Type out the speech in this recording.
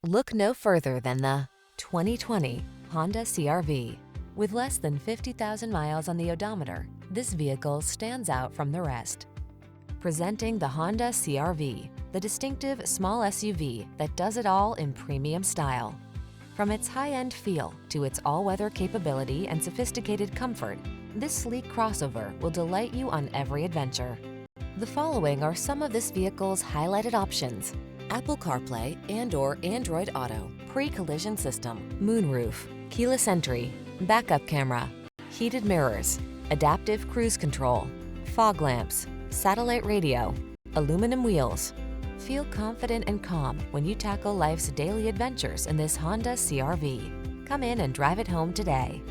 Look no further than the 2020 Honda CR-V. With less than 50,000 miles on the odometer, this vehicle stands out from the rest. Presenting the Honda CR-V, the distinctive small SUV that does it all in premium style. From its high-end feel to its all-weather capability and sophisticated comfort, this sleek crossover will delight you on every adventure. The following are some of this vehicle's highlighted options: Apple CarPlay and/or Android Auto, pre-collision system, moonroof, keyless entry, backup camera, heated mirrors, adaptive cruise control, fog lamps, satellite radio, aluminum wheels. Feel confident and calm when you tackle life's daily adventures in this Honda CR-V. Come in and drive it home today.